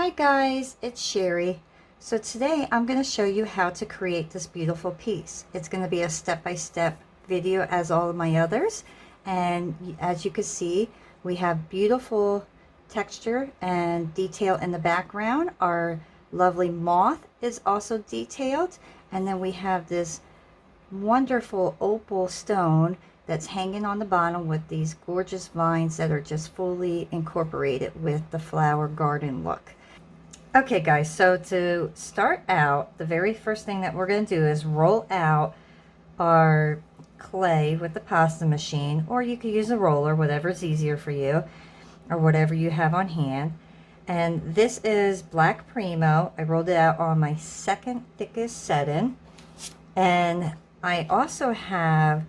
Hi guys, it's Sherry. So today I'm going to show you how to create this beautiful piece. It's going to be a step-by-step video as all of my others, and as you can see, we have beautiful texture and detail in the background. Our lovely moth is also detailed, and then we have this wonderful opal stone that's hanging on the bottom with these gorgeous vines that are just fully incorporated with the flower garden look. Okay guys, so to start out, the very first thing that we're going to do is roll out our clay with the pasta machine, or you could use a roller, whatever's easier for you, or whatever you have on hand. And this is Black Primo. I rolled it out on my second thickest setting, and I also have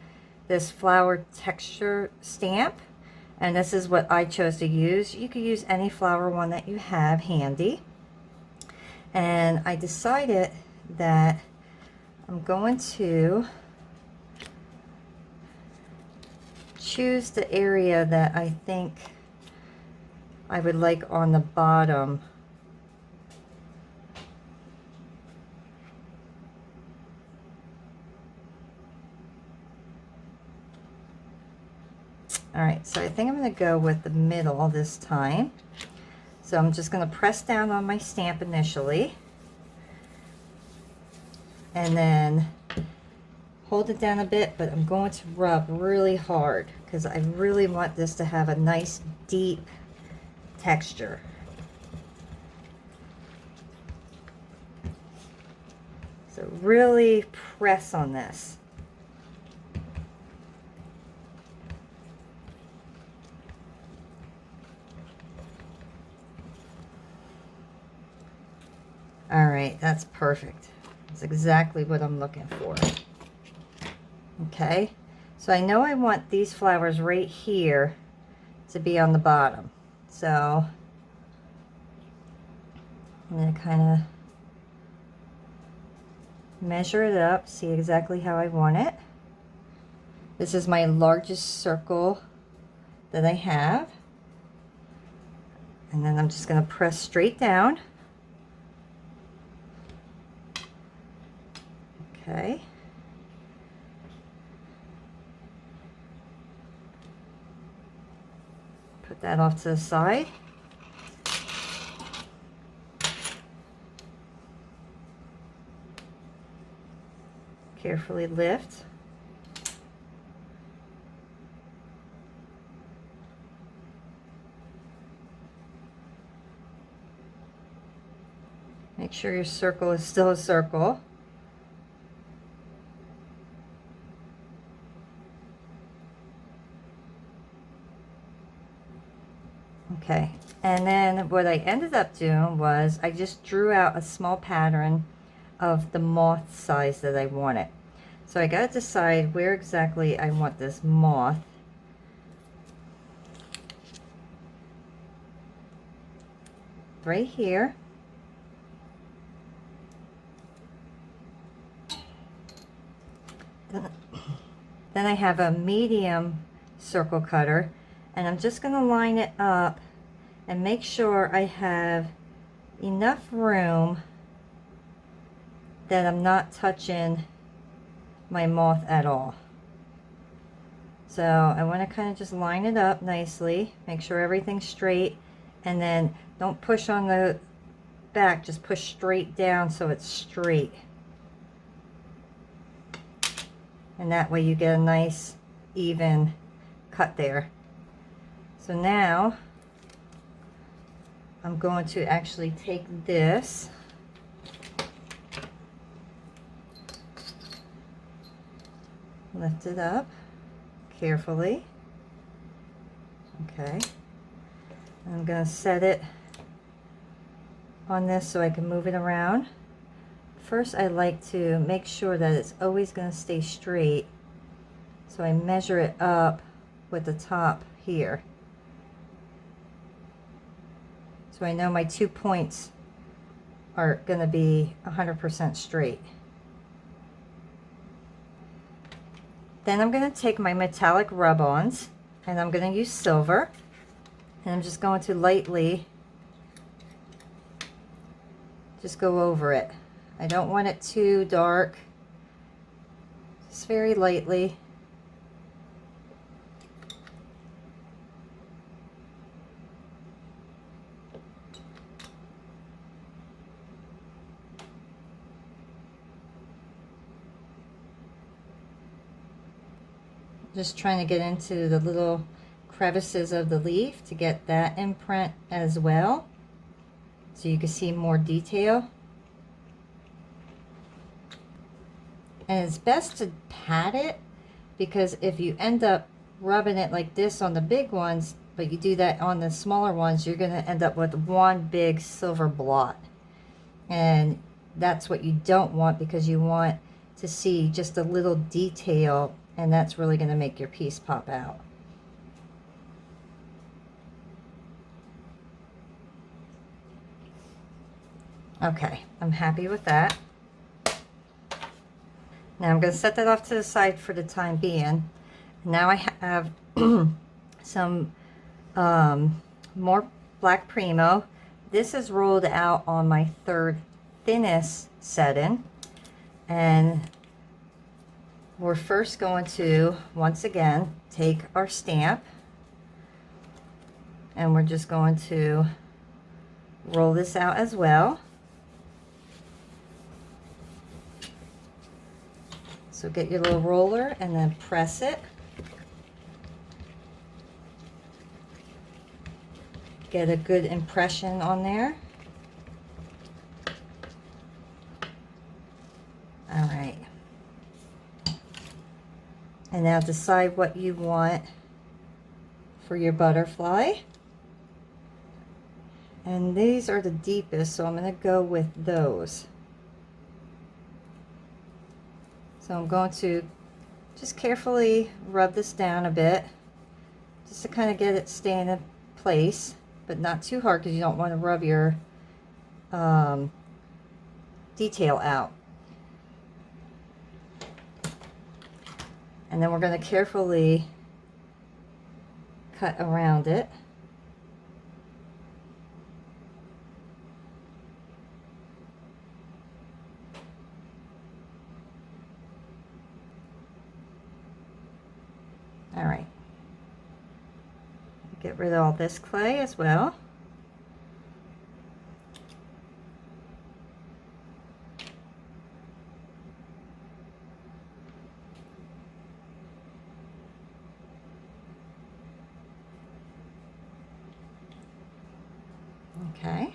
this flower texture stamp, and this is what I chose to use. You could use any flower one that you have handy. And I decided that I'm going to choose the area that I think I would like on the bottom. All right, so I think I'm going to go with the middle this time. So I'm just going to press down on my stamp initially, and then hold it down a bit, but I'm going to rub really hard because I really want this to have a nice deep texture. So really press on this. All right, that's perfect. That's exactly what I'm looking for. Okay, so I know I want these flowers right here to be on the bottom. So I'm going to kind of measure it up, see exactly how I want it. This is my largest circle that I have. And then I'm just going to press straight down. Okay. Put that off to the side. Carefully lift. Make sure your circle is still a circle. Okay, and then what I ended up doing was I just drew out a small pattern of the moth size that I wanted. So I got to decide where exactly I want this moth. Right here. Then I have a medium circle cutter, and I'm just going to line it up and make sure I have enough room that I'm not touching my moth at all. So I want to kind of just line it up nicely, make sure everything's straight, and then don't push on the back, just push straight down so it's straight. And that way you get a nice even cut there. So now I'm going to actually take this lift it up carefully. Okay, I'm going to set it on this so I can move it around. First, I like to make sure that it's always going to stay straight, so I measure it up with the top here, so I know my 2 points are going to be 100% straight. Then I'm going to take my metallic rub-ons, and I'm going to use silver, and I'm just going to lightly just go over it. I don't want it too dark, just very lightly. Just trying to get into the little crevices of the leaf to get that imprint as well, so you can see more detail. And it's best to pat it, because if you end up rubbing it like this on the big ones, but you do that on the smaller ones, you're going to end up with one big silver blot. And that's what you don't want, because you want to see just a little detail, and that's really going to make your piece pop out. Okay, I'm happy with that. Now I'm going to set that off to the side for the time being. Now I have some more black Primo. This is rolled out on my third thinnest setting, and we're first going to, once again, take our stamp, and we're just going to roll this out as well. So get your little roller and then press it. Get a good impression on there. All right. And now decide what you want for your butterfly. And these are the deepest, so I'm going to go with those. So I'm going to just carefully rub this down a bit, just to kind of get it stay in place, but not too hard, because you don't want to rub your detail out. And then we're going to carefully cut around it. All right. Get rid of all this clay as well. Okay.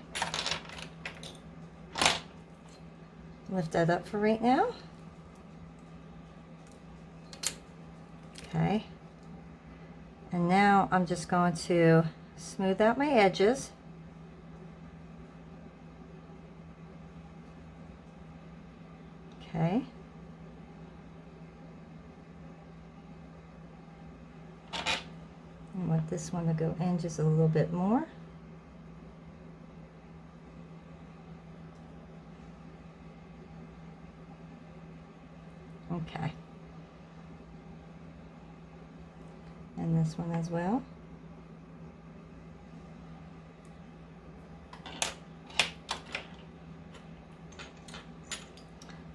Lift that up for right now. Okay. And now I'm just going to smooth out my edges. Okay. I want this one to go in just a little bit more. Okay. And this one as well.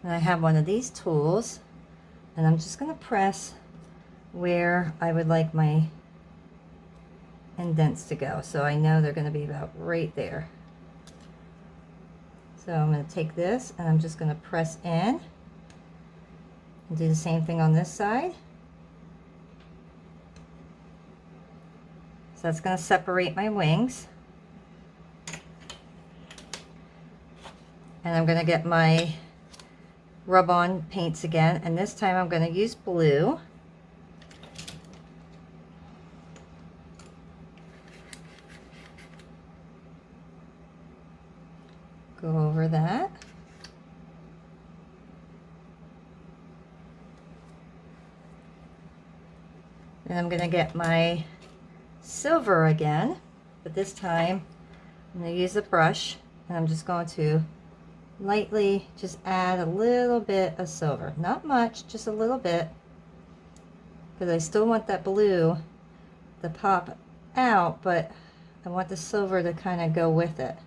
And I have one of these tools, and I'm just going to press where I would like my indents to go. So I know they're going to be about right there. So I'm going to take this and I'm just going to press in and do the same thing on this side. So that's going to separate my wings. And I'm going to get my rub-on paints again, and this time I'm going to use blue. Go over that. And I'm going to get my silver again, but this time I'm going to use a brush, and I'm just going to lightly just add a little bit of silver. Not much, just a little bit, because I still want that blue to pop out, but I want the silver to kind of go with it.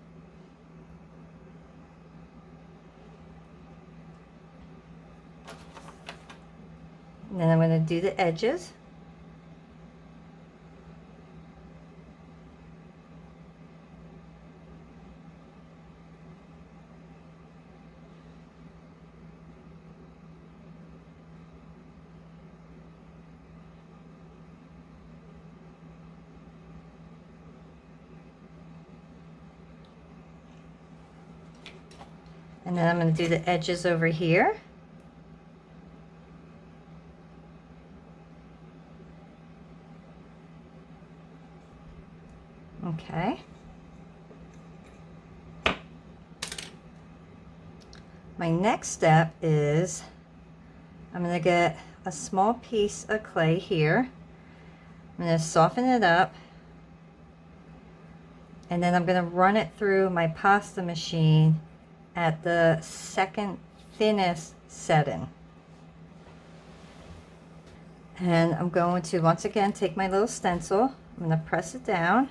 And then I'm going to do the edges. And then I'm going to do the edges over here. Okay. My next step is I'm going to get a small piece of clay here. I'm going to soften it up. And then I'm going to run it through my pasta machine at the second thinnest setting. And I'm going to once again take my little stencil. I'm going to press it down.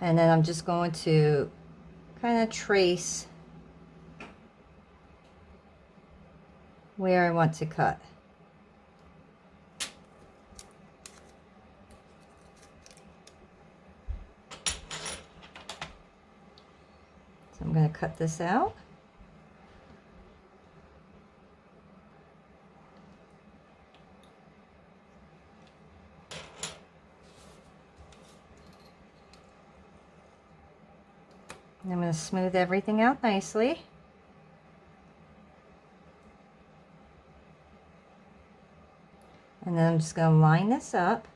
And then I'm just going to kind of trace where I want to cut. So I'm going to cut this out. And I'm going to smooth everything out nicely. And then I'm just going to line this up.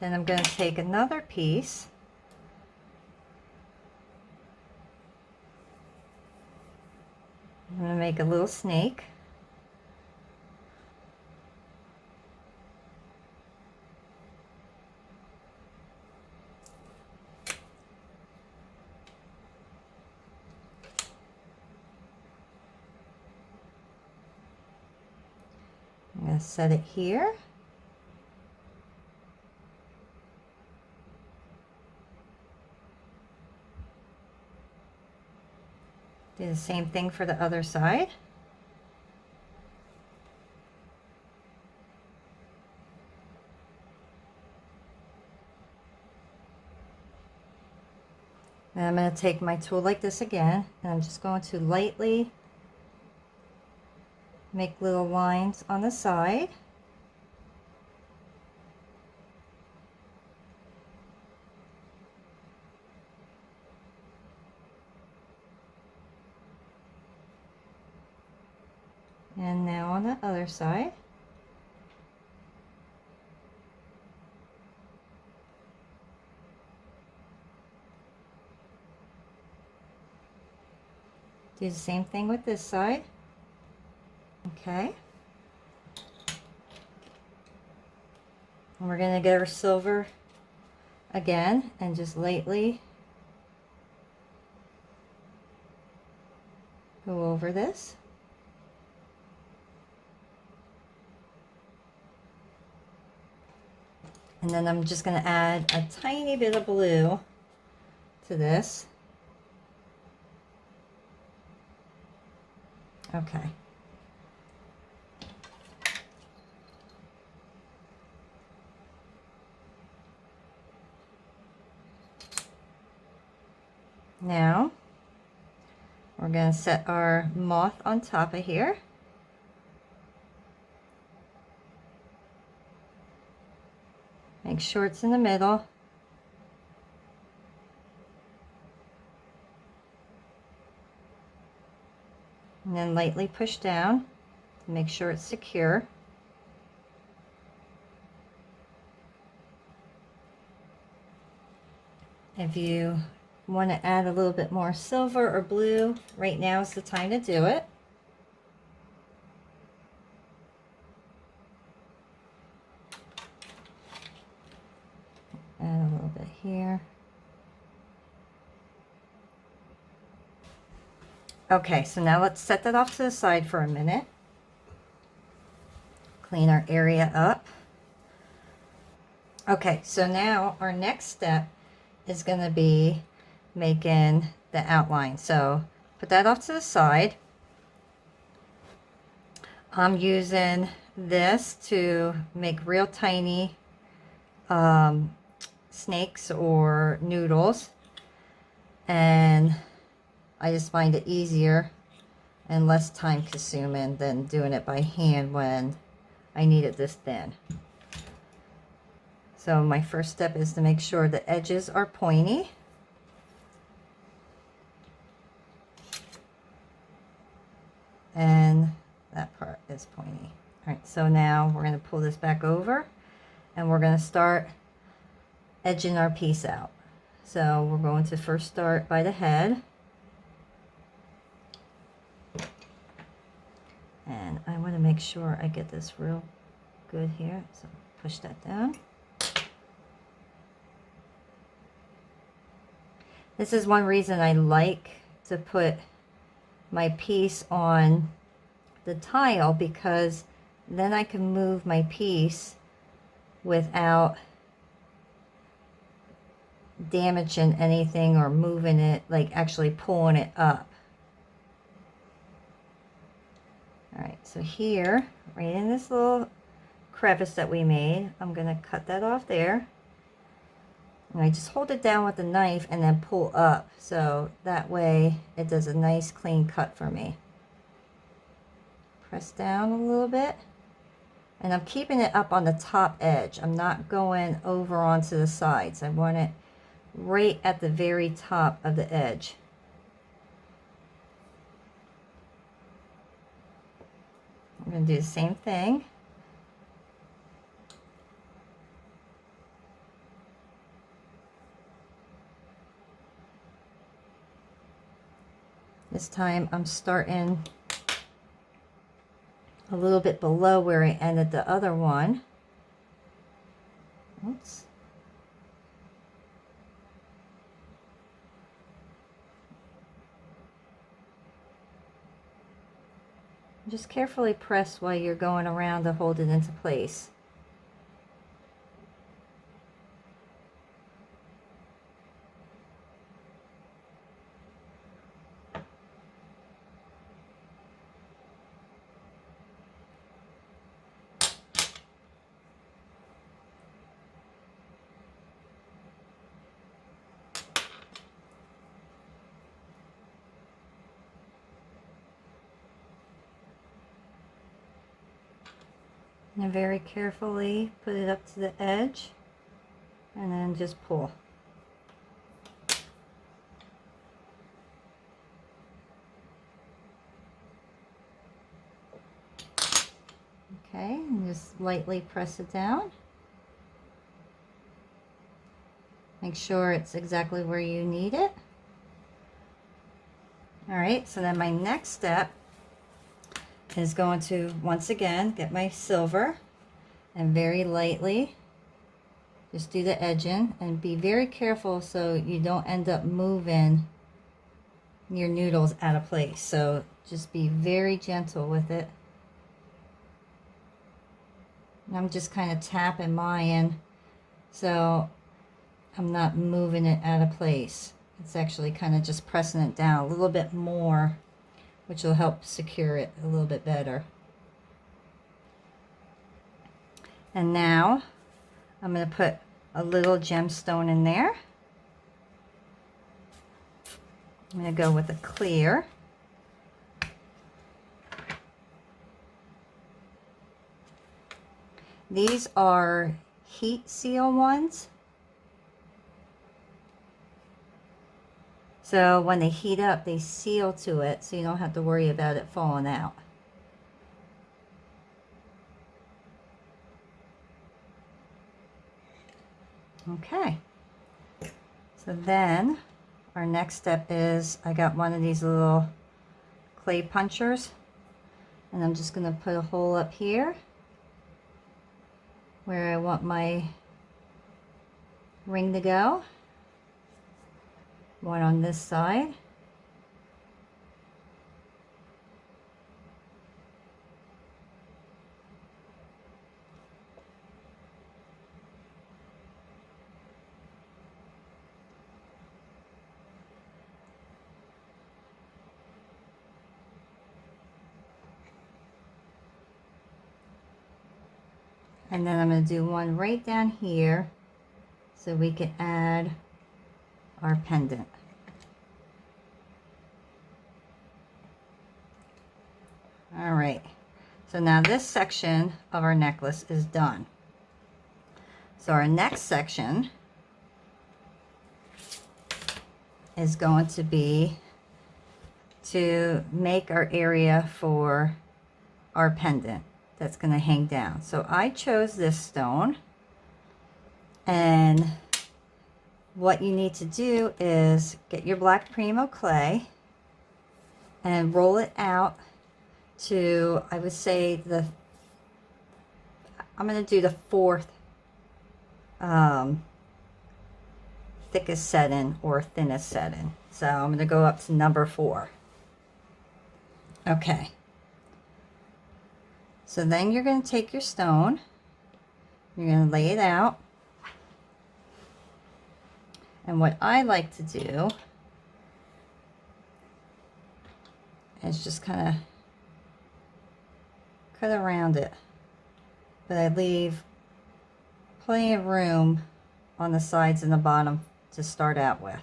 Then I'm going to take another piece. I'm going to make a little snake. I'm going to set it here. Do the same thing for the other side. And I'm going to take my tool like this again, and I'm just going to lightly make little lines on the side. And now on the other side. Do the same thing with this side. Okay. And we're going to get our silver again and just lightly go over this. And then I'm just going to add a tiny bit of blue to this. Okay. Now, we're going to set our moth on top of here. Make sure it's in the middle. And then lightly push down to make sure it's secure. If you want to add a little bit more silver or blue, right now is the time to do it. Add a little bit here. Okay, so now let's set that off to the side for a minute. Clean our area up. Okay, so now our next step is going to be making the outline. So put that off to the side. I'm using this to make real tiny snakes or noodles, and I just find it easier and less time consuming than doing it by hand when I need it this thin. So my first step is to make sure the edges are pointy. And that part is pointy. All right, so now we're going to pull this back over and we're going to start edging our piece out. So we're going to first start by the head. And I want to make sure I get this real good here. So push that down. This is one reason I like to put my piece on the tile, because then I can move my piece without damaging anything or moving it, like actually pulling it up. All right, so here, right in this little crevice that we made, I'm going to cut that off there. And I just hold it down with the knife and then pull up, so that way it does a nice clean cut for me. Press down a little bit, and I'm keeping it up on the top edge. I'm not going over onto the sides. I want it right at the very top of the edge. I'm going to do the same thing. This time I'm starting a little bit below where I ended the other one. Oops. Just carefully press while you're going around to hold it into place. And very carefully put it up to the edge and then just pull. Okay, and just lightly press it down. Make sure it's exactly where you need it. All right, so then my next step is going to once again get my silver and very lightly just do the edging, and be very careful so you don't end up moving your noodles out of place. So just be very gentle with it. And I'm just kind of tapping mine so I'm not moving it out of place. It's actually kind of just pressing it down a little bit more, which will help secure it a little bit better. And now I'm going to put a little gemstone in there. I'm going to go with a clear. These are heat seal ones. So when they heat up, they seal to it, so you don't have to worry about it falling out. Okay. So then our next step is, I got one of these little clay punchers, and I'm just going to put a hole up here where I want my ring to go. One on this side. And then I'm going to do one right down here so we can add our pendant. All right, so now this section of our necklace is done. So our next section is going to be to make our area for our pendant that's going to hang down. So I chose this stone, and what you need to do is get your black primo clay and roll it out to, I would say, I'm going to do the fourth thickest setting or thinnest setting. So I'm going to go up to number 4. Okay. So then you're going to take your stone, you're going to lay it out. And what I like to do is just kind of cut around it, but I leave plenty of room on the sides and the bottom to start out with.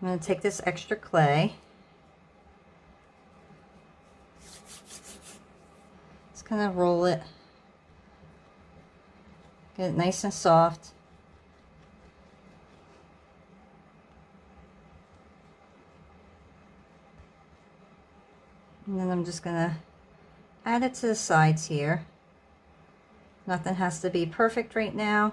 I'm going to take this extra clay, just kind of roll it, get it nice and soft. And then I'm just going to add it to the sides here. Nothing has to be perfect right now.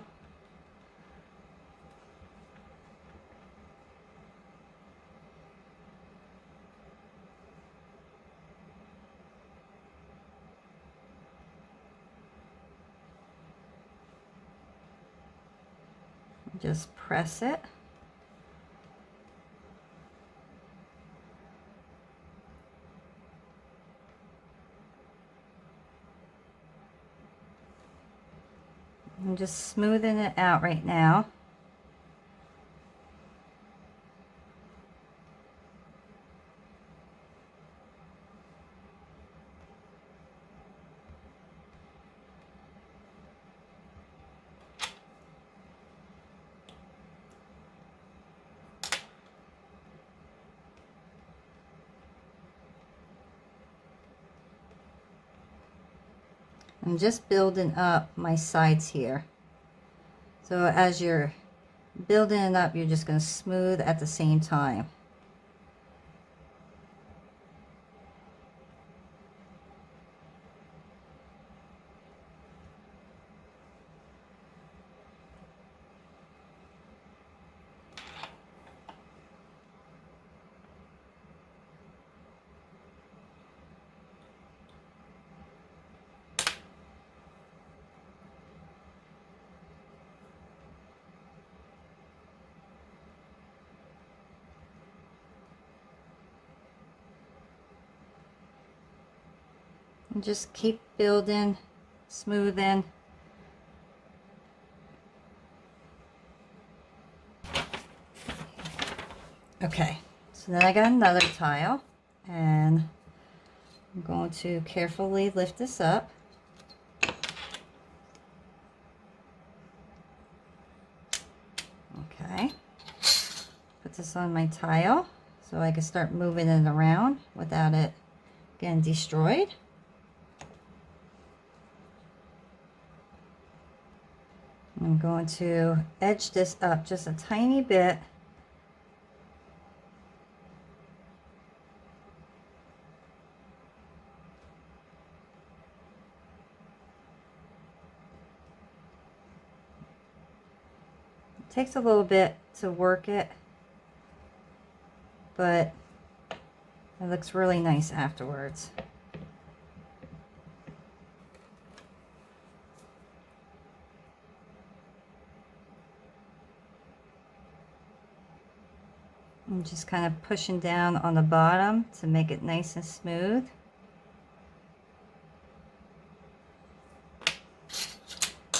Just press it. I'm just smoothing it out right now. I'm just building up my sides here. So as you're building it up, you're just going to smooth at the same time. And just keep building, smoothing. Okay, so then I got another tile, and I'm going to carefully lift this up. Okay, put this on my tile so I can start moving it around without it getting destroyed. I'm going to edge this up just a tiny bit. It takes a little bit to work it, but it looks really nice afterwards. I'm just kind of pushing down on the bottom to make it nice and smooth.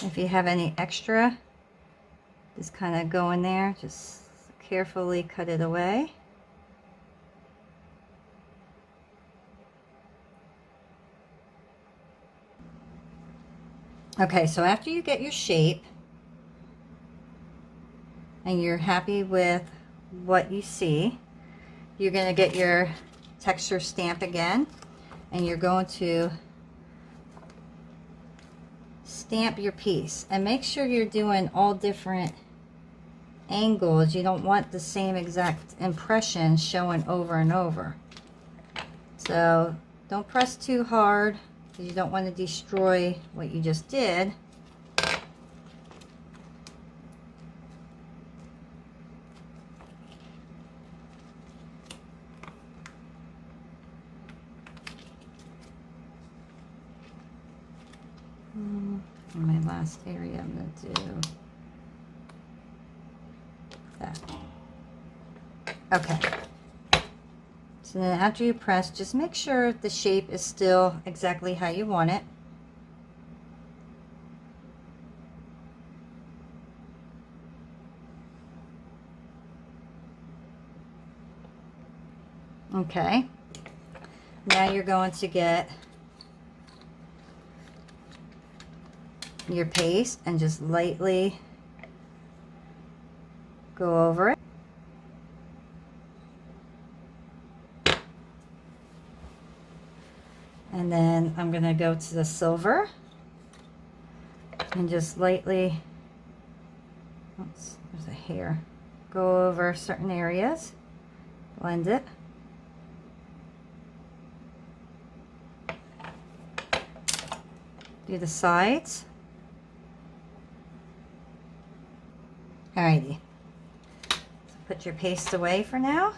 If you have any extra, just kind of go in there, just carefully cut it away. Okay, so after you get your shape and you're happy with what you see, you're going to get your texture stamp again, and you're going to stamp your piece. And make sure you're doing all different angles. You don't want the same exact impression showing over and over. So don't press too hard, because you don't want to destroy what you just did. In my last area, I'm going to do that. Okay. So then after you press, just make sure the shape is still exactly how you want it. Okay. Now you're going to get your paste and just lightly go over it. And then I'm going to go to the silver and just lightly, oops, there's a hair, go over certain areas, blend it. Do the sides. Alrighty. So put your paste away for now.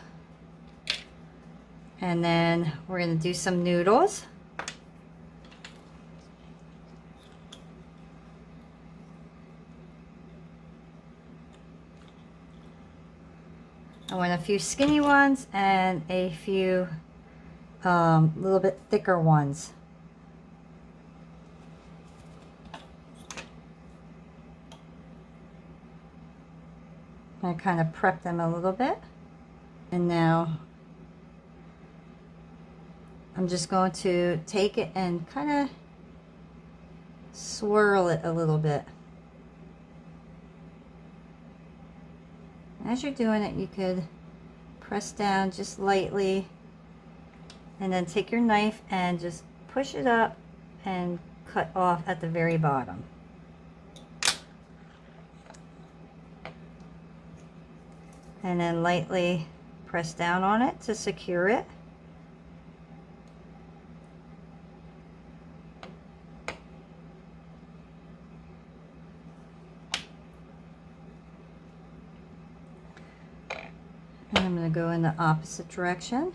And then we're going to do some noodles. I want a few skinny ones and a few little bit thicker ones. I kind of prep them a little bit, and now I'm just going to take it and kind of swirl it a little bit. As you're doing it, you could press down just lightly and then take your knife and just push it up and cut off at the very bottom. And then lightly press down on it to secure it. And I'm going to go in the opposite direction.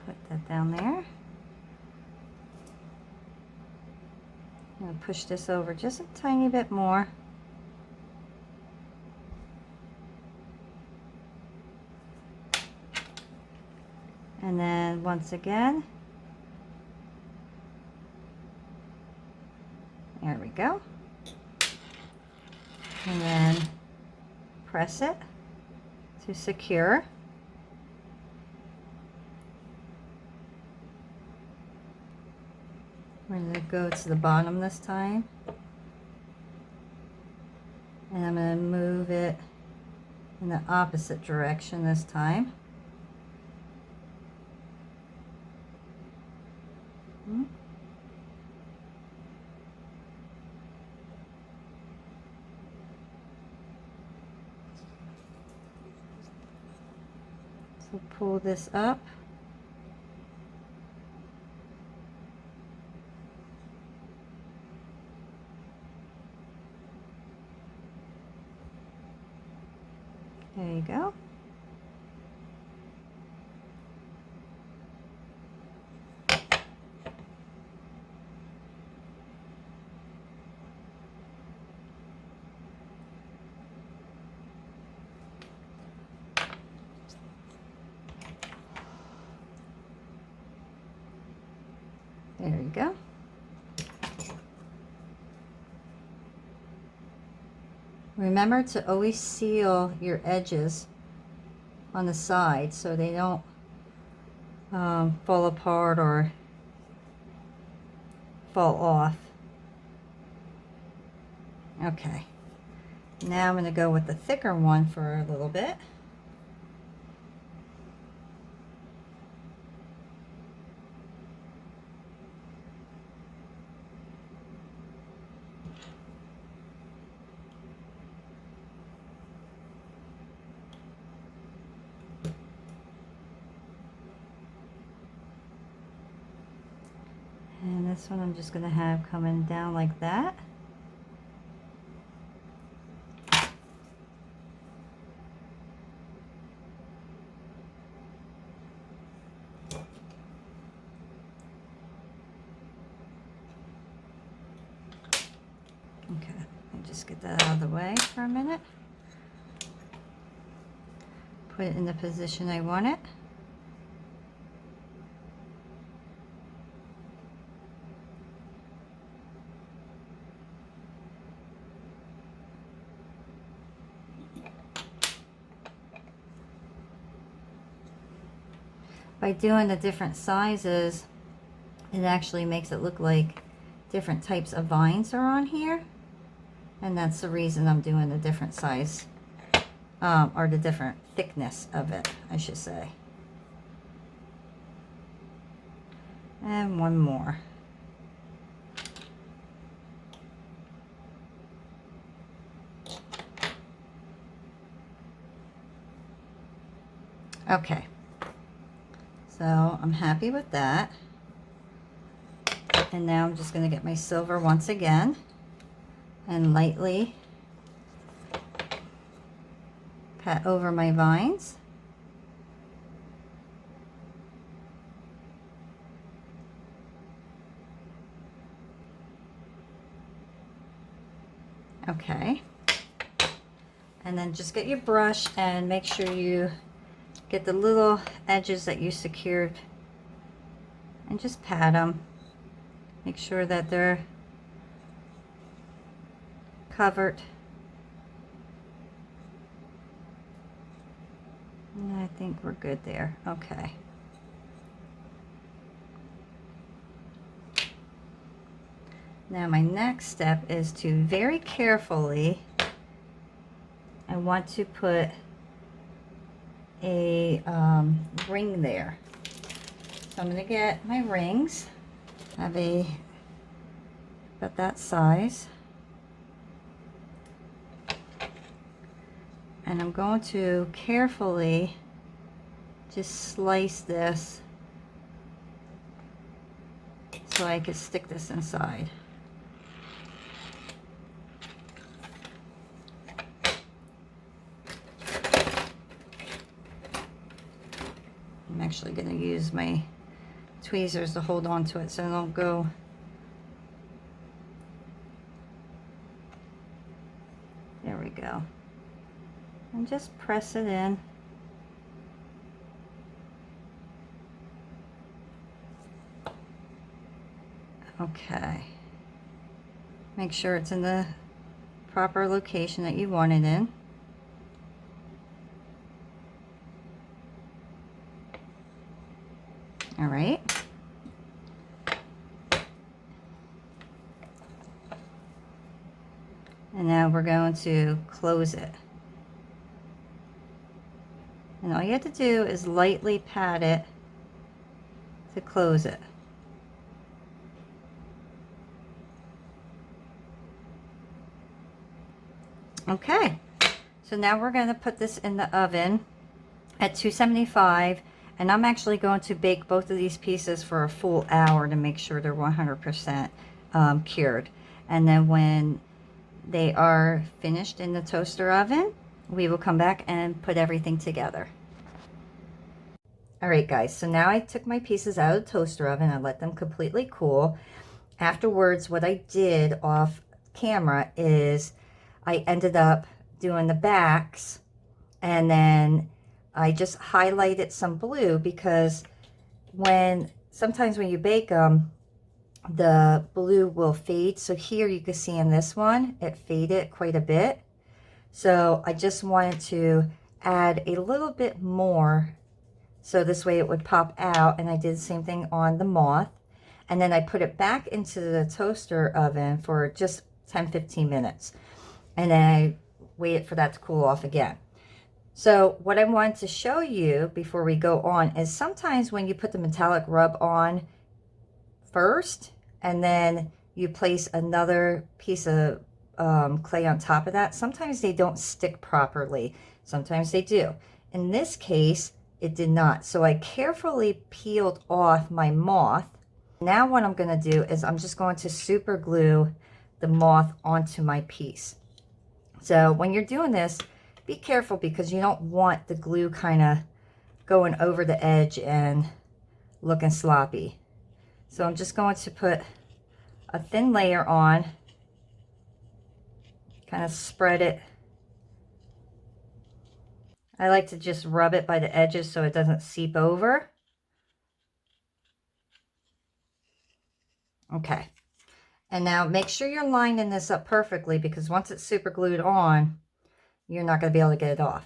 Put that down there. I'm going to push this over just a tiny bit more. And then once again, there we go. And then press it to secure. We're going to go to the bottom this time. And I'm going to move it in the opposite direction this time. So pull this up. There you go. There you go. Remember to always seal your edges on the side so they don't fall apart or fall off. Okay, now I'm going to go with the thicker one for a little bit. And this one I'm just going to have coming down like that. Okay, let me just get that out of the way for a minute. Put it in the position I want it. By doing the different sizes, it actually makes it look like different types of vines are on here. And that's the reason I'm doing the different size, or the different thickness of it, I should say. And one more. Okay. So I'm happy with that. And now I'm just going to get my silver once again and lightly pat over my vines. Okay. And then just get your brush and make sure you get the little edges that you secured and just pat them. Make sure that they're covered. And I think we're good there. Okay. Now my next step is to very carefully, I want to put a ring there. So I'm going to get my rings. Have about that size. And I'm going to carefully just slice this so I can stick this inside. I'm actually going to use my tweezers to hold on to it so it don't go. There we go. And just press it in. Okay. Make sure it's in the proper location that you want it in. All right. And now we're going to close it. And all you have to do is lightly pat it to close it. Okay, so now we're going to put this in the oven at 275, and I'm actually going to bake both of these pieces for a full hour to make sure they're 100% cured. And then when they are finished in the toaster oven, we will come back and put everything together. All right, guys, so now I took my pieces out of the toaster oven and let them completely cool. Afterwards, what I did off camera is I ended up doing the backs, and then I just highlighted some blue because sometimes when you bake them, the blue will fade. So here you can see in this one, it faded quite a bit. So I just wanted to add a little bit more so this way it would pop out, and I did the same thing on the moth. And then I put it back into the toaster oven for just 10-15 minutes. And then I waited for that to cool off again. So what I wanted to show you before we go on is sometimes when you put the metallic rub on first and then you place another piece of clay on top of that, sometimes they don't stick properly. Sometimes they do. In this case, it did not. So I carefully peeled off my moth. Now what I'm going to do is I'm just going to super glue the moth onto my piece. So when you're doing this, be careful because you don't want the glue kind of going over the edge and looking sloppy. So I'm just going to put a thin layer on, kind of spread it. I like to just rub it by the edges so it doesn't seep over. Okay. And now make sure you're lining this up perfectly because once it's super glued on, you're not going to be able to get it off.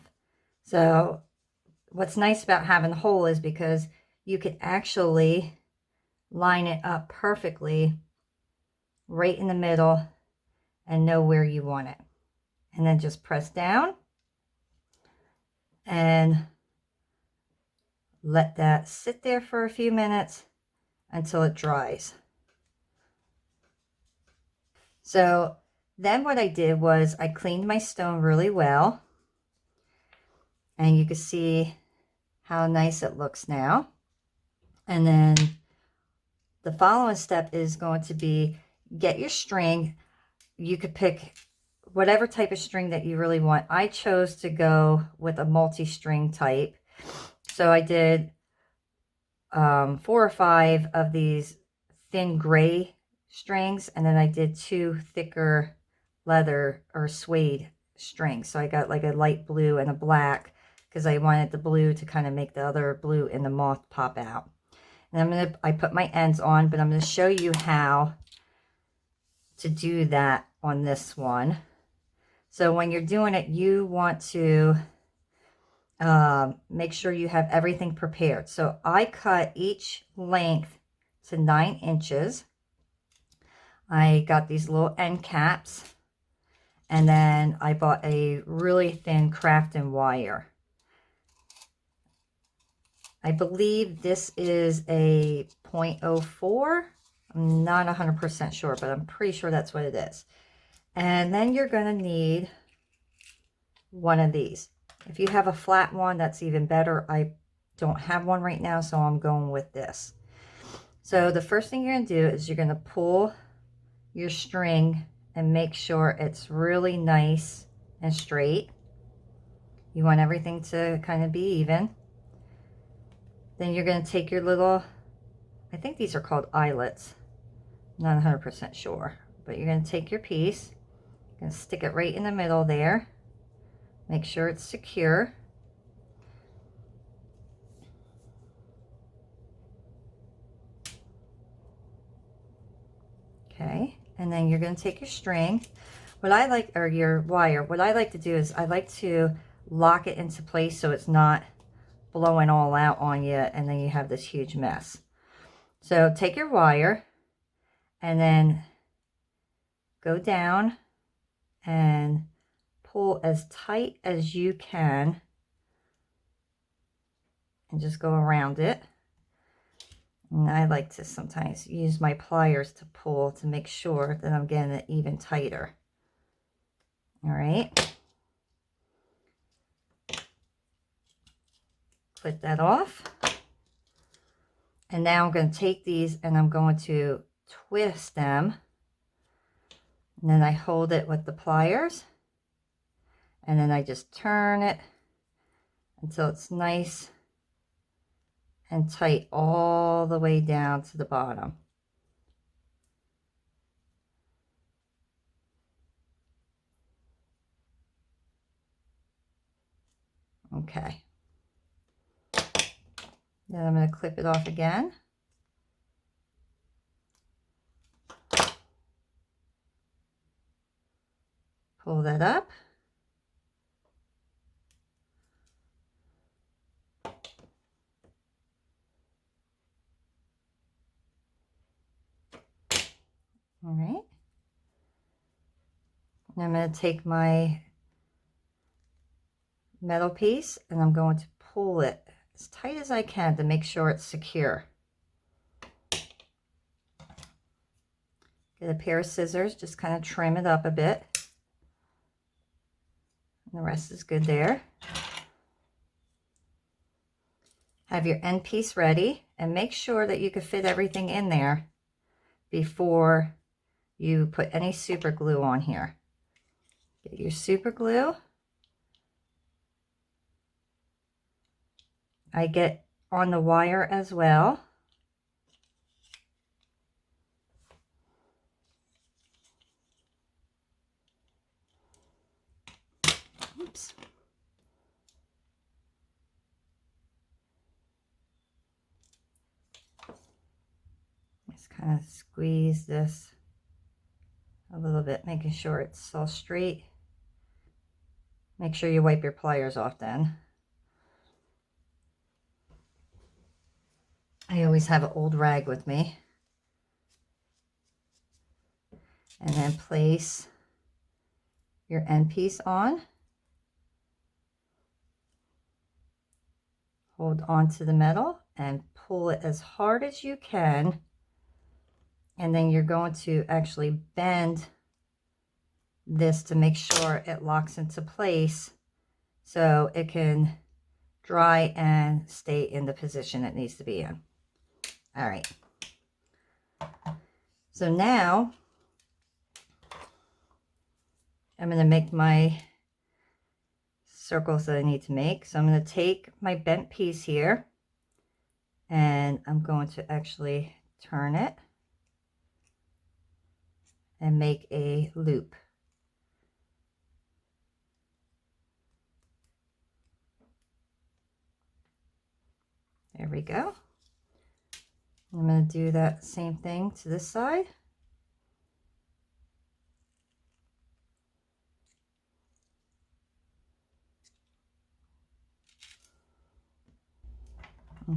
So what's nice about having the hole is because you can actually line it up perfectly right in the middle and know where you want it. And then just press down and let that sit there for a few minutes until it dries. So then what I did was I cleaned my stone really well. And you can see how nice it looks now. And then the following step is going to be get your string. You could pick whatever type of string that you really want. I chose to go with a multi-string type. So I did 4 or 5 of these thin gray strings, and then I did 2 thicker leather or suede strings. So I got like a light blue and a black because I wanted the blue to kind of make the other blue in the moth pop out. And I put my ends on, but I'm going to show you how to do that on this one. So when you're doing it, you want to make sure you have everything prepared. So I cut each length to 9 inches. I got these little end caps, and then I bought a really thin crafting wire. I believe this is a 0.04. I'm not 100% sure, but I'm pretty sure that's what it is. And then you're going to need one of these. If you have a flat one, that's even better. I don't have one right now, so I'm going with this. So the first thing you're going to do is you're going to pull your string and make sure it's really nice and straight. You want everything to kind of be even. Then you're going to take your little, I think these are called eyelets. Not 100% sure, but you're going to take your piece, you're going to stick it right in the middle there. Make sure it's secure. Okay, and then you're going to take your string. What I like, or your wire, what I like to do is I like to lock it into place so it's not blowing all out on you and then you have this huge mess. So take your wire and then go down and pull as tight as you can and just go around it. And I like to sometimes use my pliers to pull to make sure that I'm getting it even tighter. All right. Clip that off. And now I'm going to take these and I'm going to twist them. And then I hold it with the pliers. And then I just turn it until it's nice and tight all the way down to the bottom. Okay. Then I'm going to clip it off again. Pull that up. Now I'm going to take my metal piece and I'm going to pull it as tight as I can to make sure it's secure. Get a pair of scissors, just kind of trim it up a bit. And the rest is good there. Have your end piece ready and make sure that you can fit everything in there before you put any super glue on here. Get your super glue. I get on the wire as well. Oops. Just kind of squeeze this a little bit, making sure it's all straight. Make sure you wipe your pliers off then. I always have an old rag with me. And then place your end piece on. Hold on to the metal and pull it as hard as you can. And then you're going to actually bend this to make sure it locks into place so it can dry and stay in the position it needs to be in. All right. So now I'm going to make my circles that I need to make. So I'm going to take my bent piece here and I'm going to actually turn it and make a loop. There we go. I'm going to do that same thing to this side.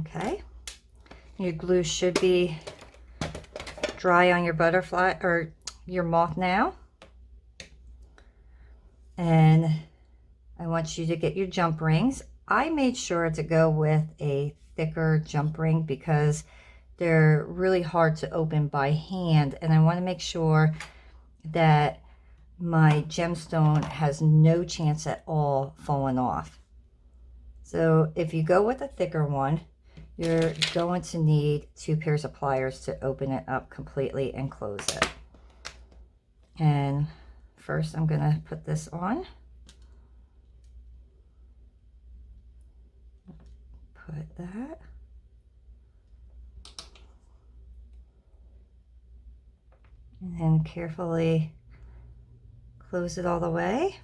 Okay, your glue should be dry on your butterfly or your moth now. And I want you to get your jump rings. I made sure to go with a thicker jump ring because they're really hard to open by hand, and I want to make sure that my gemstone has no chance at all falling off. So if you go with a thicker one, you're going to need 2 pairs of pliers to open it up completely and close it. And first I'm going to put this on. Put that. And then carefully close it all the way.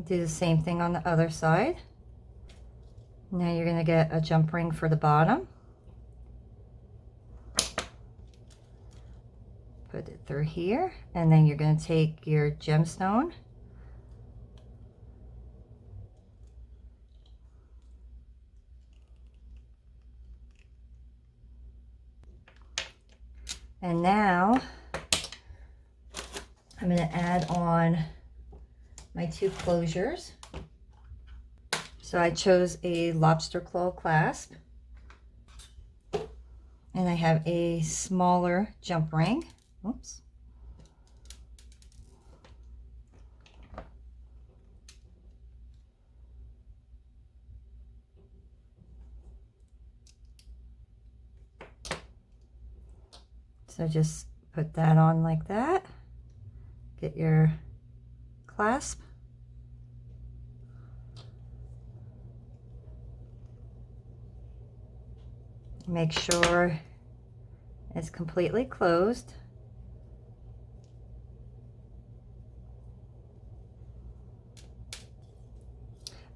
Do the same thing on the other side. Now you're going to get a jump ring for the bottom. Put it through here, and then you're going to take your gemstone and now I'm going to add on my 2 closures. So I chose a lobster claw clasp, and I have a smaller jump ring. Oops. So just put that on like that. Get your clasp. Make sure it's completely closed.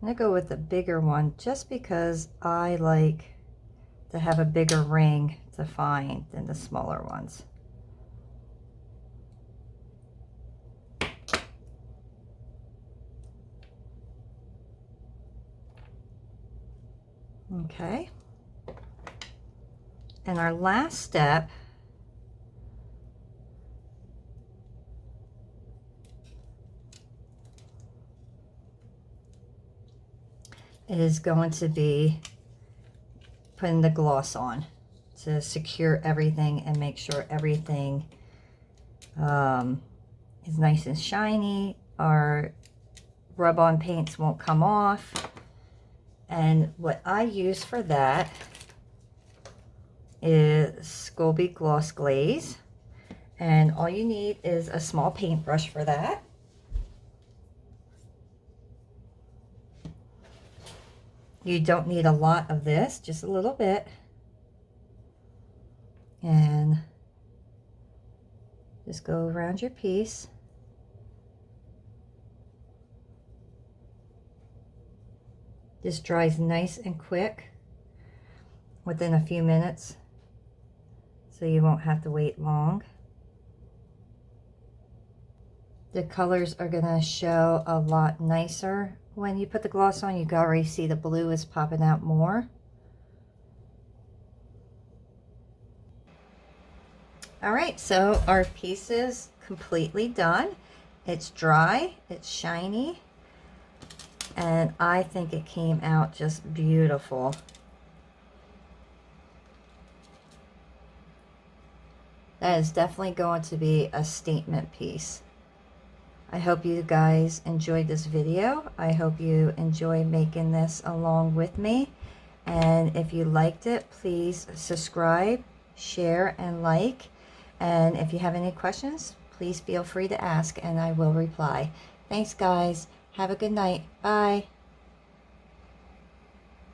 I'm going to go with the bigger one just because I like to have a bigger ring to find than the smaller ones. Okay. And our last step is going to be putting the gloss on to secure everything and make sure everything is nice and shiny. Our rub-on paints won't come off. And what I use for that is Scolby Gloss Glaze. And all you need is a small paintbrush for that. You don't need a lot of this, just a little bit. And just go around your piece. This dries nice and quick within a few minutes, so you won't have to wait long. The colors are gonna show a lot nicer when you put the gloss on. You can already see the blue is popping out more. All right, so our piece is completely done. It's dry, it's shiny, and I think it came out just beautiful. That is definitely going to be a statement piece. I hope you guys enjoyed this video. I hope you enjoy making this along with me. And if you liked it, please subscribe, share, and like. And if you have any questions, please feel free to ask and I will reply. Thanks, guys. Have a good night. Bye.